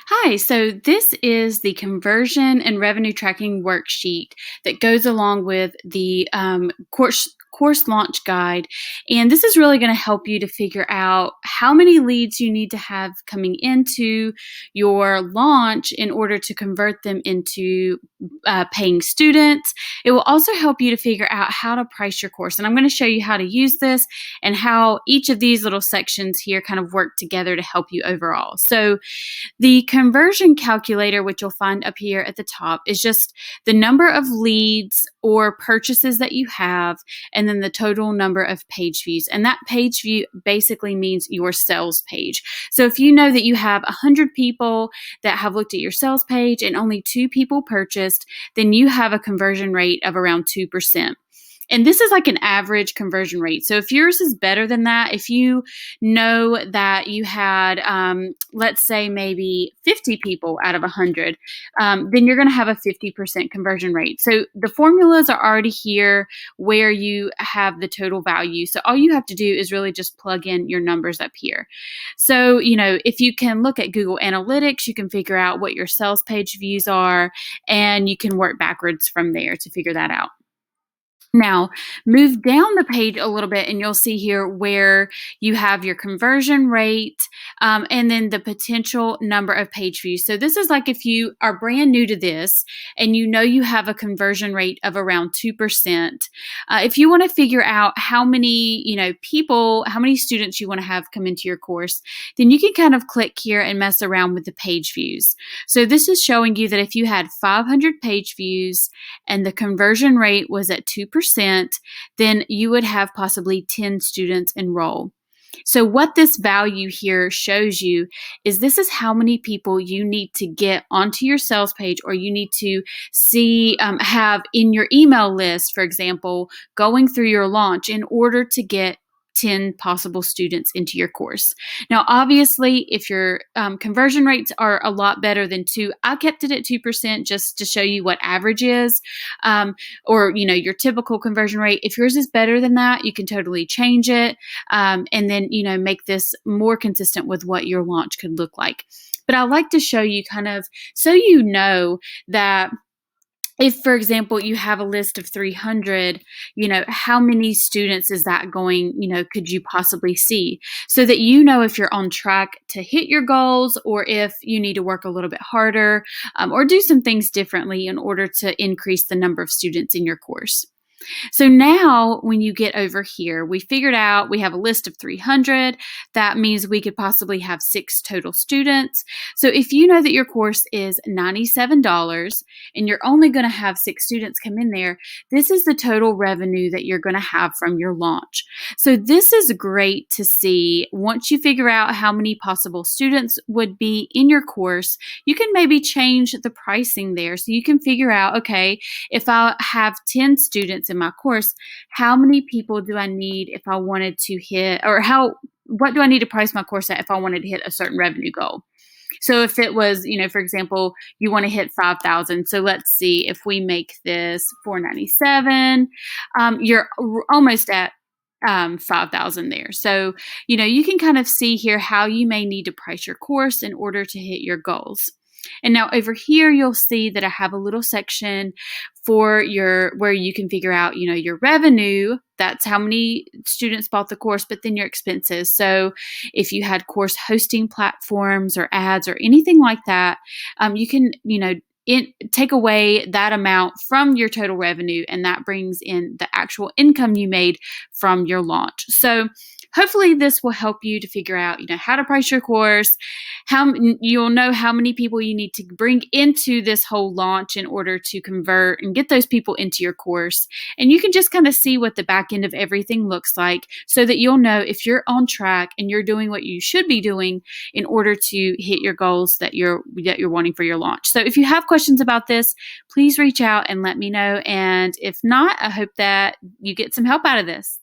Hi, so this is the conversion and revenue tracking worksheet that goes along with the course launch guide. And this is really going to help you to figure out how many leads you need to have coming into your launch in order to convert them into paying students. It will also help you to figure out how to price your course. And I'm going to show you how to use this and how each of these little sections here kind of work together to help you overall. So the conversion calculator, which you'll find up here at the top, is just the number of leads or purchases that you have, and then the total number of page views. And that page view basically means your sales page. So if you know that you have 100 people that have looked at your sales page and only 2 people purchased, then you have a conversion rate of around 2%. And this is like an average conversion rate. So if yours is better than that, if you know that you had, let's say maybe 50 people out of 100, then you're going to have a 50% conversion rate. So the formulas are already here where you have the total value. So all you have to do is really just plug in your numbers up here. So, if you can look at Google Analytics, you can figure out what your sales page views are, and you can work backwards from there to figure that out. Now, move down the page a little bit and you'll see here where you have your conversion rate and then the potential number of page views. So this is like if you are brand new to this and you know you have a conversion rate of around 2%. If you want to figure out how many, people, how many students you want to have come into your course, then you can kind of click here and mess around with the page views. So this is showing you that if you had 500 page views and the conversion rate was at 2%, then you would have possibly 10 students enroll. So what this value here shows you is this is how many people you need to get onto your sales page, or you need to see, have in your email list, for example, going through your launch in order to get 10 possible students into your course. Now, obviously, if your conversion rates are a lot better than 2, I kept it at 2% just to show you what average is, or your typical conversion rate. If yours is better than that, you can totally change it, and then make this more consistent with what your launch could look like. But I like to show you kind of so you know that if, for example, you have a list of 300, how many students is that going, could you possibly see? So that if you're on track to hit your goals, or if you need to work a little bit harder, or do some things differently in order to increase the number of students in your course. So now when you get over here, we figured out we have a list of 300. That means we could possibly have 6 total students. So if you know that your course is $97 and you're only going to have 6 students come in there, this is the total revenue that you're going to have from your launch. So this is great to see. Once you figure out how many possible students would be in your course, you can maybe change the pricing there. So you can figure out, okay, if I have 10 students in my course, how many people do I need if I wanted to hit, or what do I need to price my course at if I wanted to hit a certain revenue goal? So if it was, for example, you want to hit 5,000. So let's see, if we make this $497, you're almost at 5,000 there. So, you can kind of see here how you may need to price your course in order to hit your goals. And now over here, you'll see that I have a little section for where you can figure out, your revenue. That's how many students bought the course, but then your expenses. So if you had course hosting platforms or ads or anything like that, you can, take away that amount from your total revenue, and that brings in the actual income you made from your launch. So hopefully this will help you to figure out, how to price your course, you'll know how many people you need to bring into this whole launch in order to convert and get those people into your course. And you can just kind of see what the back end of everything looks like, so that you'll know if you're on track and you're doing what you should be doing in order to hit your goals that you're wanting for your launch. So if you have questions about this, please reach out and let me know. And if not, I hope that you get some help out of this.